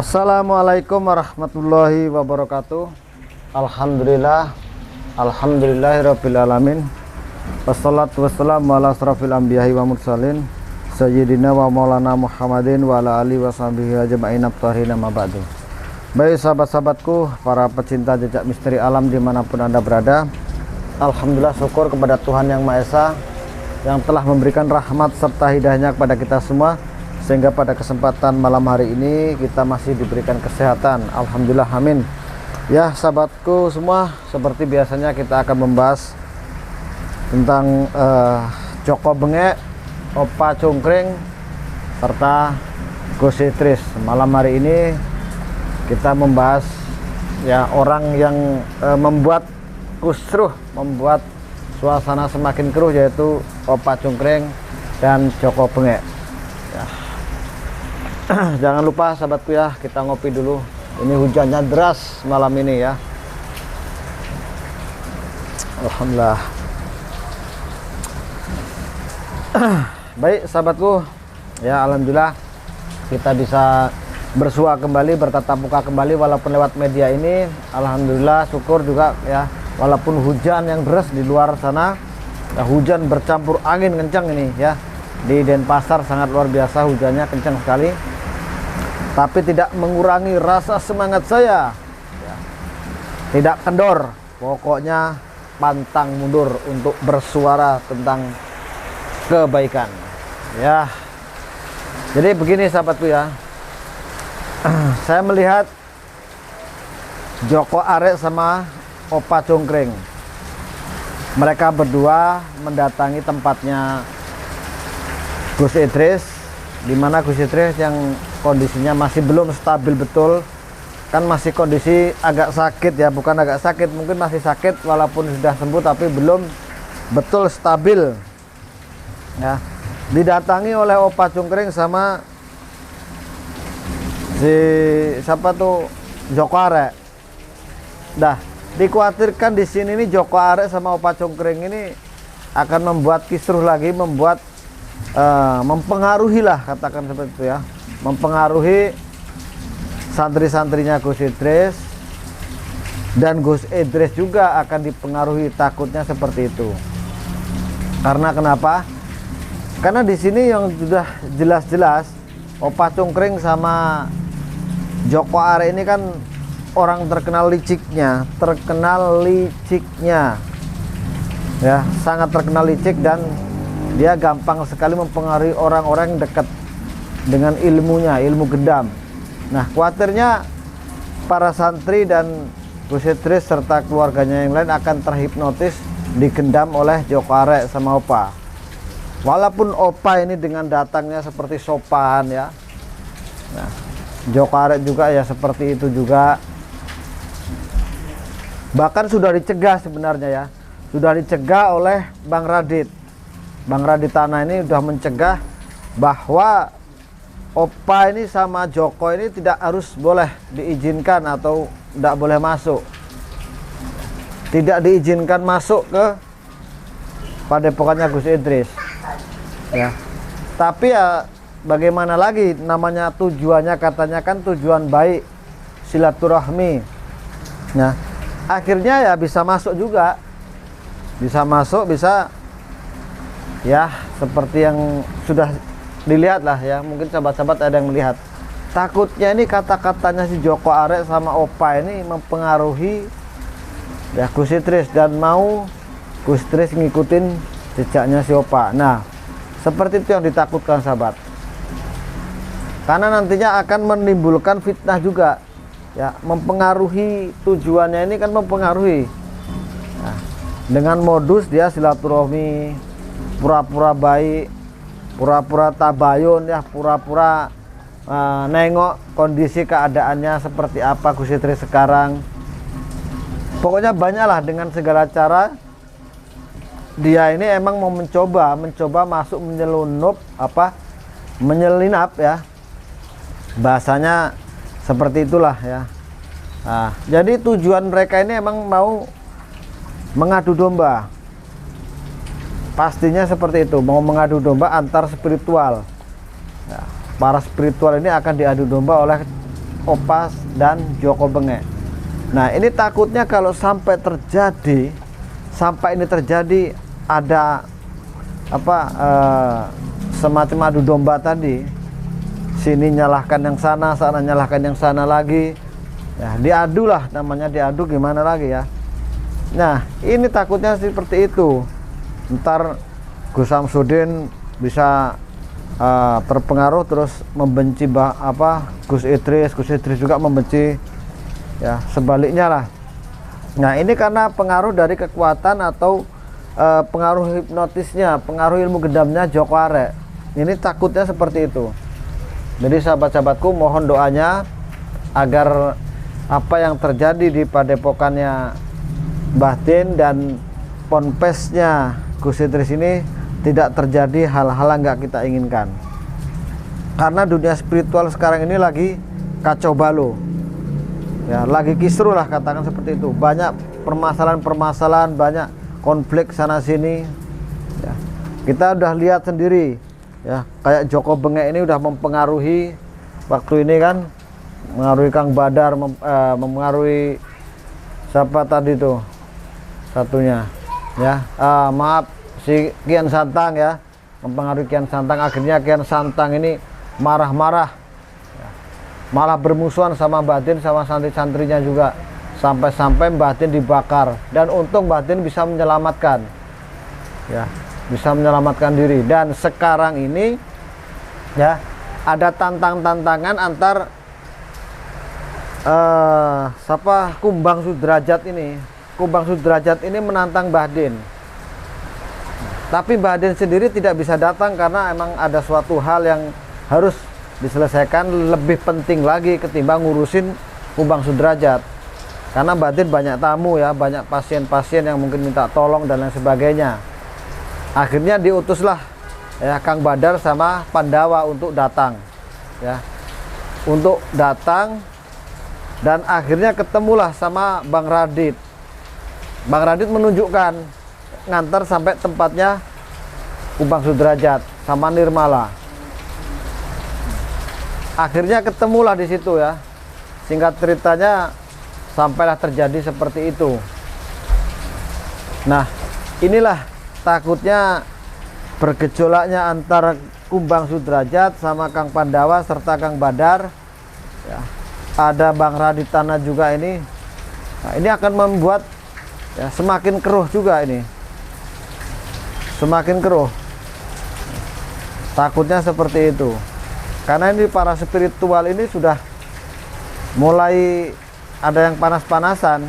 Assalamualaikum warahmatullahi wabarakatuh. Alhamdulillahirabbil alamin. Wassalatu wassalamu ala asrofil anbiya'i wa mursalin sayyidina wa maulana Muhammadin wa ala alihi wa sahbihi ajma'in abtarin amma ba'du. Baik sahabat-sahabatku, para pecinta jejak misteri alam dimanapun Anda berada, alhamdulillah syukur kepada Tuhan Yang Maha Esa yang telah memberikan rahmat serta hidayahnya kepada kita semua, sehingga pada kesempatan malam hari ini kita masih diberikan kesehatan. Alhamdulillah, amin. Ya sahabatku semua, seperti biasanya kita akan membahas tentang Joko Bengek, Opa Cungkring, serta Gus Idris. Malam hari ini kita membahas ya orang yang membuat kusruh, membuat suasana semakin keruh, yaitu Opa Cungkring dan Joko Bengek. Ya. Jangan lupa sahabatku ya, kita ngopi dulu. Ini hujannya deras malam ini ya. Alhamdulillah. Baik sahabatku, ya alhamdulillah kita bisa bersua kembali, bertatap muka kembali walaupun lewat media ini. Alhamdulillah, syukur juga ya, walaupun hujan yang deras di luar sana ya, hujan bercampur angin kencang ini ya. Di Denpasar sangat luar biasa, hujannya kencang sekali, tapi tidak mengurangi rasa semangat saya ya. Tidak kendor, pokoknya pantang mundur untuk bersuara tentang kebaikan ya. Jadi begini sahabatku ya, saya melihat Joko Arek sama Opa Cungkring, mereka berdua mendatangi tempatnya Gus Idris, dimana Gus Idris yang kondisinya masih belum stabil betul, kan masih kondisi agak sakit ya, bukan agak sakit, mungkin masih sakit walaupun sudah sembuh, tapi belum betul stabil ya. Didatangi oleh Opa Cungkring sama si siapa tuh, Joko Arek. Dah dikhawatirkan di sini nih Joko Arek sama Opa Cungkring ini akan membuat kisruh lagi, membuat mempengaruhi lah, katakan seperti itu ya, mempengaruhi santri-santrinya Gus Idris, dan Gus Idris juga akan dipengaruhi, takutnya seperti itu. Karena kenapa? Karena di sini yang sudah jelas-jelas Opa Cungkring sama Joko Arek ini kan orang terkenal liciknya ya, sangat terkenal licik, dan dia gampang sekali mempengaruhi orang-orang yang dekat dengan ilmunya, ilmu gendam. Nah, khawatirnya para santri dan Gus Idris serta keluarganya yang lain akan terhipnotis, digendam oleh Joko Arek sama Opa. Walaupun Opa ini dengan datangnya seperti sopan ya, nah, Joko Arek juga ya seperti itu juga. Bahkan sudah dicegah sebenarnya ya, sudah dicegah oleh Bang Radit. Bang Radit Tanah ini sudah mencegah bahwa Opa ini sama Joko ini tidak harus boleh diizinkan atau tidak boleh masuk, tidak diizinkan masuk ke padepokannya Gus Idris ya. Tapi ya bagaimana lagi, namanya tujuannya katanya kan tujuan baik, silaturahmi ya. Akhirnya ya bisa masuk juga, bisa masuk, bisa ya, seperti yang sudah dilihat lah ya. Mungkin sahabat-sahabat ada yang melihat, takutnya ini kata-katanya si Joko Arek sama Opa ini mempengaruhi ya Gus Idris, dan mau Gus Idris ngikutin jejaknya si Opa. Nah, seperti itu yang ditakutkan sahabat, karena nantinya akan menimbulkan fitnah juga ya, mempengaruhi. Tujuannya ini kan mempengaruhi nah, dengan modus dia silaturahmi, pura-pura baik, pura-pura tabayun ya, pura-pura nengok kondisi keadaannya seperti apa Gus Idris sekarang. Pokoknya banyaklah, dengan segala cara dia ini emang mau mencoba masuk, menyelinap ya, bahasanya seperti itulah ya. Nah, jadi tujuan mereka ini emang mau mengadu domba. Pastinya seperti itu, mau mengadu domba antar spiritual ya. Para spiritual ini akan diadu domba oleh Opa dan Joko Bengek. Nah, ini takutnya kalau sampai ini terjadi ada apa semacam adu domba tadi, sini nyalahkan yang sana, sana nyalahkan yang sana lagi, ya diadu lah, namanya diadu, gimana lagi ya. Nah, ini takutnya seperti itu, ntar Gus Samsudin bisa terpengaruh terus membenci Gus Idris juga membenci, ya sebaliknya lah. Nah, ini karena pengaruh dari kekuatan atau pengaruh hipnotisnya, pengaruh ilmu gendamnya Joko Arek. Ini takutnya seperti itu. Jadi sahabat-sahabatku, mohon doanya agar apa yang terjadi di padepokannya Mbah Din dan ponpesnya Gus Idris ini tidak terjadi hal-hal yang nggak kita inginkan. Karena dunia spiritual sekarang ini lagi kacau balau, ya lagi kisruh lah, katakan seperti itu. Banyak permasalahan-permasalahan, banyak konflik sana sini, ya. Kita udah lihat sendiri, ya kayak Joko Bengek ini udah mempengaruhi waktu ini kan, mengaruhi Kang Badar, mempengaruhi siapa tadi tuh satunya, ya maaf, si Kian Santang, ya mempengaruhi Kian Santang. Akhirnya Kian Santang ini marah-marah, ya, malah bermusuhan sama Mbah Din sama santri-santrinya juga, sampai-sampai Mbah Din dibakar. Dan untung Mbah Din bisa menyelamatkan, ya bisa menyelamatkan diri. Dan sekarang ini, ya ada tantangan antar Kumbang Sudrajat ini menantang Mbah Din. Tapi Mbah Din sendiri tidak bisa datang karena emang ada suatu hal yang harus diselesaikan lebih penting lagi ketimbang ngurusin Kumbang Sudrajat. Karena Mbah Din banyak tamu, ya, banyak pasien-pasien yang mungkin minta tolong dan lain sebagainya. Akhirnya diutuslah, ya, Kang Badar sama Pandawa untuk datang, ya, untuk datang. Dan akhirnya ketemulah sama Bang Radit. Bang Radit menunjukkan, ngantar sampai tempatnya Kumbang Sudrajat sama Nirmala. Akhirnya ketemulah di situ, ya. Singkat ceritanya sampailah terjadi seperti itu. Nah, inilah takutnya bergejolaknya antara Kumbang Sudrajat sama Kang Pandawa serta Kang Badar, ya. Ada Bang Raditana juga ini. Nah, ini akan membuat, ya, semakin keruh juga ini. Semakin keruh. Takutnya seperti itu. Karena ini para spiritual ini sudah mulai ada yang panas-panasan.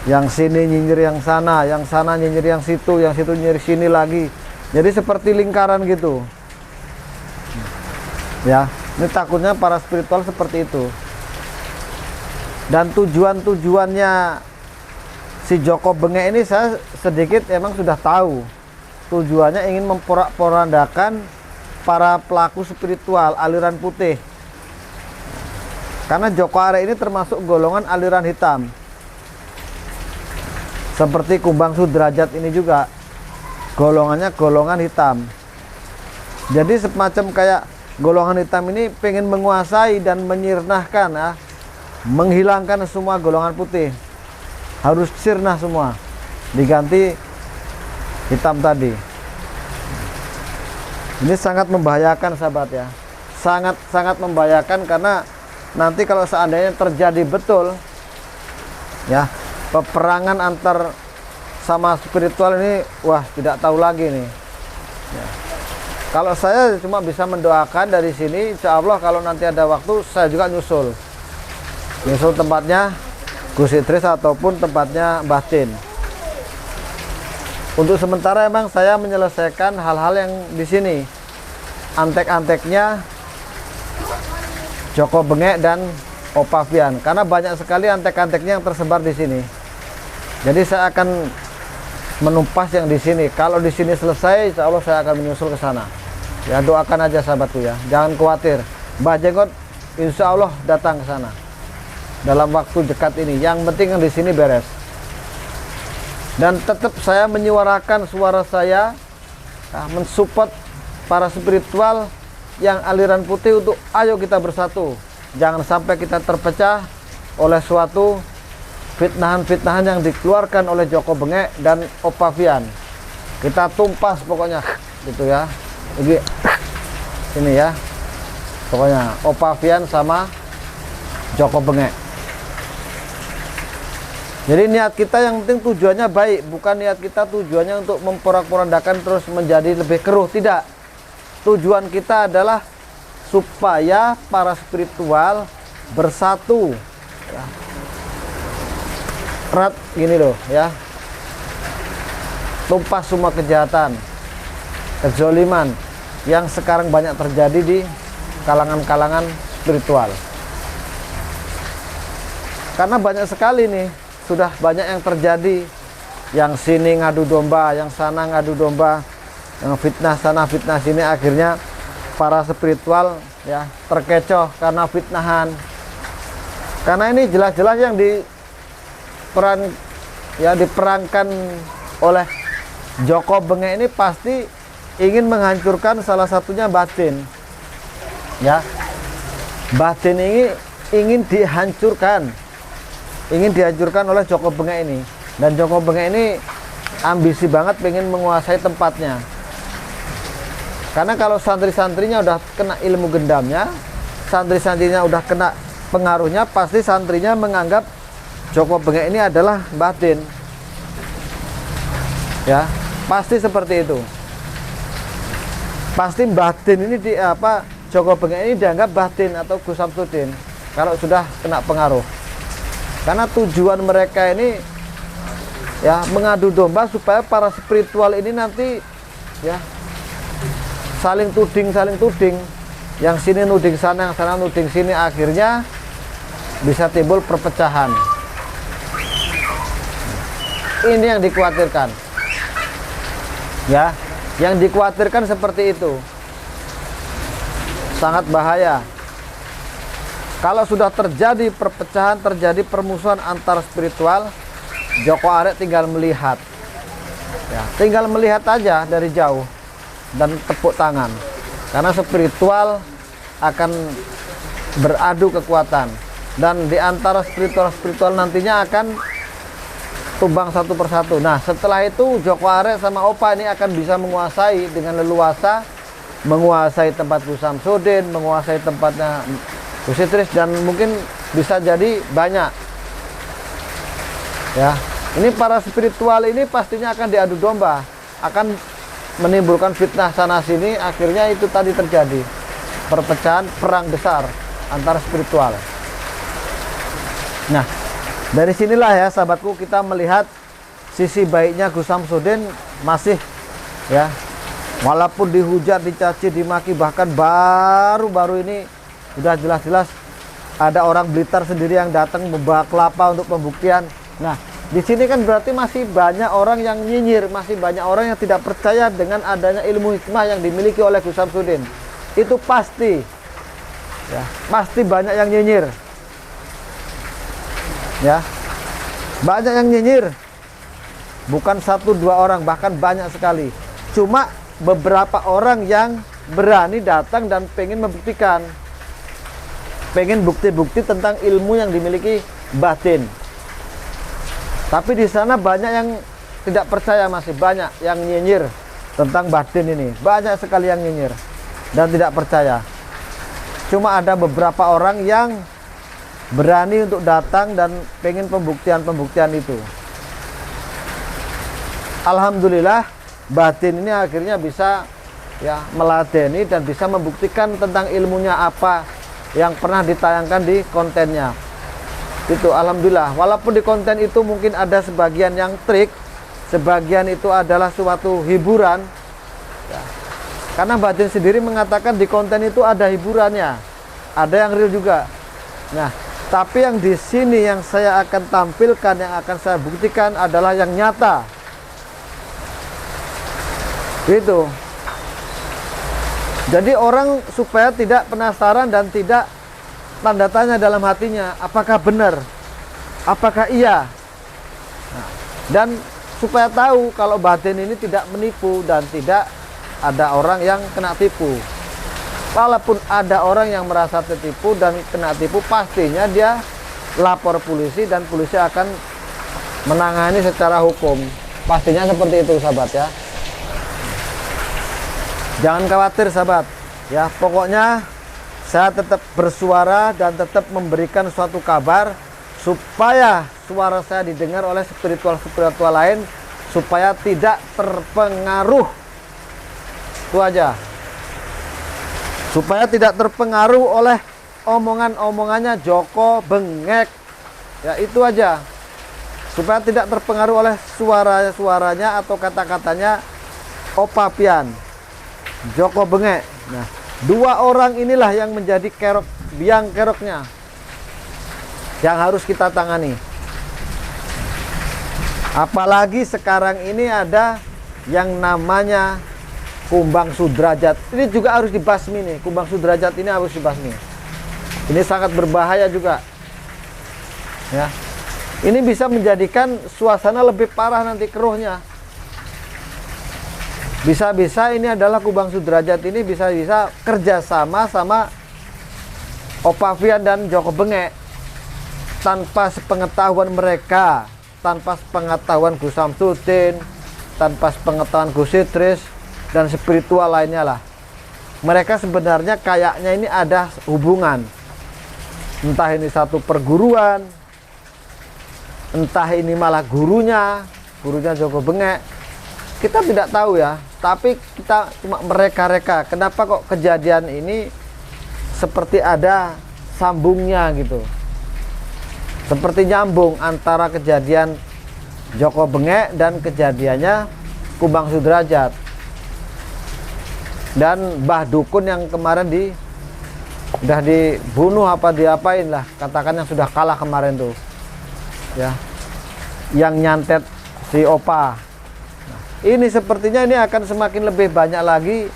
Yang sini nyinyir yang sana nyinyir yang situ nyinyir sini lagi. Jadi seperti lingkaran gitu. Ya, ini takutnya para spiritual seperti itu. Dan tujuannya si Joko Bengek ini saya sedikit emang sudah tahu. Tujuannya ingin memporak-porandakan para pelaku spiritual aliran putih. Karena Joko Arek ini termasuk golongan aliran hitam. Seperti Kumbang Sudrajat ini juga golongannya golongan hitam. Jadi semacam kayak golongan hitam ini pengen menguasai dan menyirnahkan, ya, menghilangkan semua golongan putih. Harus sirna semua, diganti hitam tadi. Ini sangat membahayakan, sahabat, ya. Sangat membahayakan, karena nanti kalau seandainya terjadi betul, ya, peperangan antar sama spiritual ini, wah, tidak tahu lagi nih, ya. Kalau saya cuma bisa mendoakan dari sini, insya Allah kalau nanti ada waktu saya juga nyusul tempatnya Gus Idris ataupun tempatnya Mbah Din. Untuk sementara emang saya menyelesaikan hal-hal yang di sini, antek-anteknya Joko Bengek dan Opa Fian, karena banyak sekali antek-anteknya yang tersebar di sini. Jadi saya akan menumpas yang di sini. Kalau di sini selesai, insya Allah saya akan menyusul ke sana. Ya, doakan aja sahabatku, ya, jangan khawatir. Mbah Jenggot insya Allah datang ke sana dalam waktu dekat ini. Yang penting yang di sini beres. Dan tetap saya menyuarakan suara saya, mensupport para spiritual yang aliran putih untuk ayo kita bersatu, jangan sampai kita terpecah oleh suatu fitnahan-fitnahan yang dikeluarkan oleh Joko Bengek dan Opavian. Kita tumpas pokoknya gitu ya. Ini ya, pokoknya Opavian sama Joko Bengek. Jadi niat kita yang penting tujuannya baik, bukan niat kita tujuannya untuk memporak-porandakan terus menjadi lebih keruh, tidak. Tujuan kita adalah supaya para spiritual bersatu ya. Erat gini loh ya, tumpas semua kejahatan, kezoliman yang sekarang banyak terjadi di kalangan-kalangan spiritual. Karena banyak sekali nih, sudah banyak yang terjadi, yang sini ngadu domba, yang sana ngadu domba, yang fitnah sana fitnah sini, akhirnya para spiritual ya terkecoh karena fitnahan. Karena ini jelas-jelas yang diperankan oleh Joko Bengek ini pasti ingin menghancurkan salah satunya batin. Ya. Batin ini ingin dihancurkan. Ingin dihancurkan oleh Joko Bengek ini. Dan Joko Bengek ini ambisi banget pengen menguasai tempatnya. Karena kalau santri-santrinya udah kena ilmu gendamnya, santri-santrinya udah kena pengaruhnya, pasti santrinya menganggap Joko Bengek ini adalah batin. Ya, pasti seperti itu. Pasti batin ini Joko Bengek ini dianggap batin atau Gus Samsudin kalau sudah kena pengaruh. Karena tujuan mereka ini ya mengadu domba supaya para spiritual ini nanti ya saling tuding, yang sini nuding sana, yang sana nuding sini, akhirnya bisa timbul perpecahan. Ini yang dikhawatirkan ya, yang dikhawatirkan seperti itu. Sangat bahaya. Kalau sudah terjadi perpecahan, terjadi permusuhan antar spiritual, Joko Arek tinggal melihat ya, tinggal melihat aja dari jauh dan tepuk tangan, karena spiritual akan beradu kekuatan, dan di antara spiritual nantinya akan tumbang satu persatu. Nah, setelah itu Joko Arek sama Opa ini akan bisa menguasai dengan leluasa, menguasai tempat Gus Samsudin, menguasai tempatnya Gus Idris, dan mungkin bisa jadi banyak ya. Ini para spiritual ini pastinya akan diadu domba, akan menimbulkan fitnah sana sini, akhirnya itu tadi terjadi perpecahan, perang besar antara spiritual. Nah, dari sinilah ya sahabatku, kita melihat sisi baiknya Gus Samsudin masih ya, walaupun dihujat, dicaci, dimaki, bahkan baru-baru ini udah jelas-jelas ada orang Blitar sendiri yang datang membawa kelapa untuk pembuktian. Nah, di sini kan berarti masih banyak orang yang nyinyir, masih banyak orang yang tidak percaya dengan adanya ilmu hikmah yang dimiliki oleh Gus Samsudin. Itu pasti ya, pasti banyak yang nyinyir ya, banyak yang nyinyir, bukan satu dua orang, bahkan banyak sekali. Cuma beberapa orang yang berani datang dan pengen membuktikan, pengen bukti-bukti tentang ilmu yang dimiliki batin. Tapi di sana banyak yang tidak percaya, masih banyak yang nyinyir tentang batin ini, banyak sekali yang nyinyir dan tidak percaya. Cuma ada beberapa orang yang berani untuk datang dan pengen pembuktian itu. Alhamdulillah, batin ini akhirnya bisa ya meladeni dan bisa membuktikan tentang ilmunya apa yang pernah ditayangkan di kontennya. Itu alhamdulillah, walaupun di konten itu mungkin ada sebagian yang trik, sebagian itu adalah suatu hiburan ya. Karena batin sendiri mengatakan di konten itu ada hiburannya, ada yang real juga. Nah, tapi yang di sini yang saya akan tampilkan, yang akan saya buktikan adalah yang nyata. Gitu. Jadi orang supaya tidak penasaran dan tidak tanda tanya dalam hatinya, apakah benar, apakah iya. Nah, dan supaya tahu kalau batin ini tidak menipu dan tidak ada orang yang kena tipu. Kalaupun ada orang yang merasa tertipu dan kena tipu, pastinya dia lapor polisi dan polisi akan menangani secara hukum. Pastinya seperti itu sahabat ya. Jangan khawatir sahabat ya, pokoknya saya tetap bersuara dan tetap memberikan suatu kabar supaya suara saya didengar oleh spiritual lain, supaya tidak terpengaruh. Itu aja, supaya tidak terpengaruh oleh omongannya Joko Bengek ya, itu aja, supaya tidak terpengaruh oleh suaranya atau kata-katanya Opa Pian, Joko Bengek. Nah, dua orang inilah yang menjadi biang keroknya yang harus kita tangani. Apalagi sekarang ini ada yang namanya Kumbang Sudrajat. Ini juga harus dibasmi nih. Kumbang Sudrajat ini harus dibasmi. Ini sangat berbahaya juga. Ya. Ini bisa menjadikan suasana lebih parah nanti keruhnya. Bisa-bisa ini adalah Kumbang Sudrajat ini bisa-bisa kerjasama sama Opa Pian dan Joko Bengek tanpa sepengetahuan mereka, tanpa sepengetahuan Gus Samsudin, tanpa sepengetahuan Gus Idris dan spiritual lainnya lah. Mereka sebenarnya kayaknya ini ada hubungan, entah ini satu perguruan, entah ini malah gurunya Joko Bengek, kita tidak tahu ya. Tapi kita cuma mereka-reka, kenapa kok kejadian ini seperti ada sambungnya gitu, seperti nyambung antara kejadian Joko Bengek dan kejadiannya Kumbang Sudrajat dan Mbah Dukun yang kemarin udah dibunuh apa diapain lah, katakan yang sudah kalah kemarin tuh ya, yang nyantet si Opa. Nah, ini sepertinya ini akan semakin lebih banyak lagi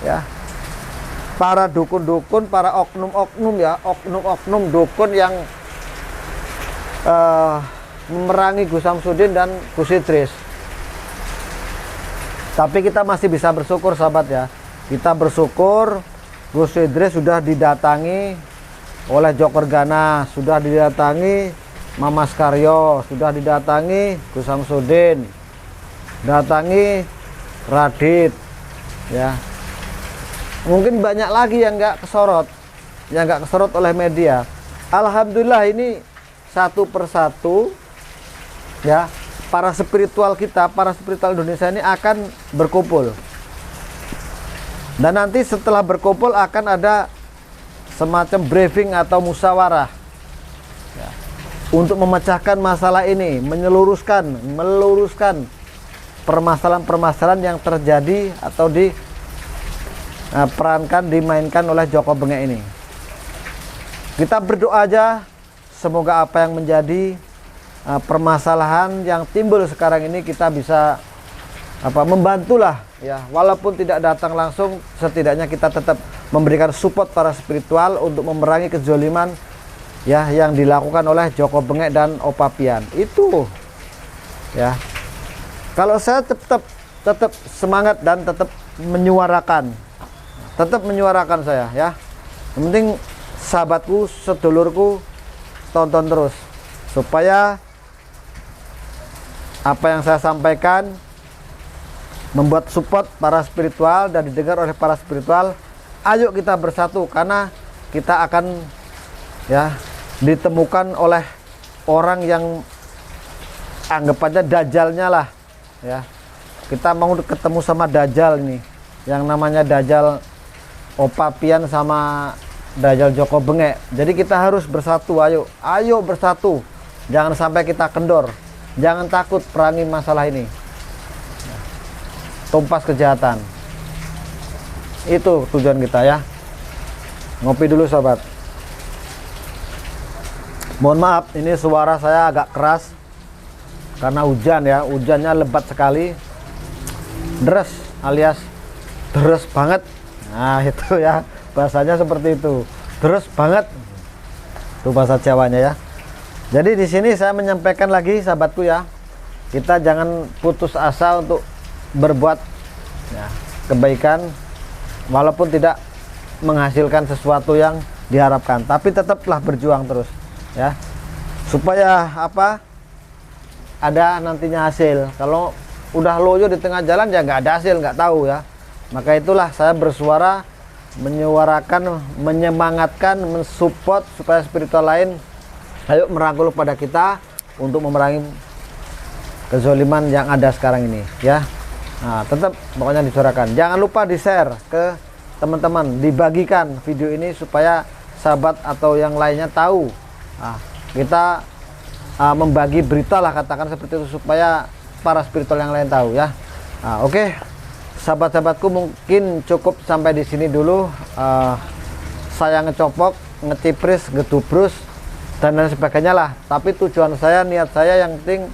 ya, para dukun-dukun, para oknum-oknum ya, oknum-oknum dukun yang memerangi Gus Samsudin dan Gus Idris. Tapi kita masih bisa bersyukur sahabat ya. Kita bersyukur Gus Idris sudah didatangi oleh Joker Gana, sudah didatangi Mamas Karyo, sudah didatangi Gus Samsudin, datangi Radit ya. Mungkin banyak lagi yang nggak kesorot oleh media. Alhamdulillah ini satu persatu ya, para spiritual kita, para spiritual Indonesia ini akan berkumpul. Dan nanti setelah berkumpul akan ada semacam briefing atau musyawarah ya, untuk memecahkan masalah ini, meluruskan permasalahan-permasalahan yang terjadi atau dimainkan oleh Joko Bengek ini. Kita berdoa aja semoga apa yang menjadi permasalahan yang timbul sekarang ini kita bisa membantulah ya, walaupun tidak datang langsung, setidaknya kita tetap memberikan support para spiritual untuk memerangi kezaliman ya yang dilakukan oleh Joko Bengek dan Opa Pian itu ya. Kalau saya tetap semangat dan tetap menyuarakan saya ya. Yang penting sahabatku, sedulurku, tonton terus supaya apa yang saya sampaikan membuat support para spiritual dan didengar oleh para spiritual. Ayo kita bersatu, karena kita akan ya ditemukan oleh orang yang anggap aja dajalnya lah ya. Kita mau ketemu sama dajal ini, yang namanya dajal Opa Pian sama dajal Joko Bengek. Jadi kita harus bersatu, ayo bersatu, jangan sampai kita kendor, jangan takut perangi masalah ini, tumpas kejahatan. Itu tujuan kita ya. Ngopi dulu sobat. Mohon maaf ini suara saya agak keras karena hujan ya, hujannya lebat sekali, deres alias deres banget. Nah itu ya, bahasanya seperti itu, deres banget, itu bahasa Jawanya ya. Jadi di sini saya menyampaikan lagi sahabatku ya, kita jangan putus asa untuk berbuat ya, kebaikan walaupun tidak menghasilkan sesuatu yang diharapkan, tapi tetaplah berjuang terus ya, supaya apa, ada nantinya hasil. Kalau udah loyo di tengah jalan ya nggak ada hasil, nggak tahu ya. Maka itulah saya bersuara, menyuarakan, menyemangatkan, mensupport supaya spiritual lain ayo merangkul pada kita untuk memerangi kezoliman yang ada sekarang ini ya. Nah, tetap pokoknya disuarakan. Jangan lupa di-share ke teman-teman, dibagikan video ini supaya sahabat atau yang lainnya tahu. Nah, kita membagi berita lah, katakan seperti itu, supaya para spiritual yang lain tahu ya. Nah, oke. Sahabat-sahabatku, mungkin cukup sampai di sini dulu. Saya ngecopok, ngecipris, gedubrus dan lain sebagainya lah. Tapi tujuan saya, niat saya yang penting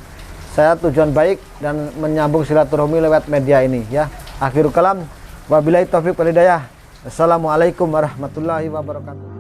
saya tujuan baik dan menyambung silaturahmi lewat media ini ya. Akhirul kalam, wabillahi taufiq wal hidayah. Assalamualaikum warahmatullahi wabarakatuh.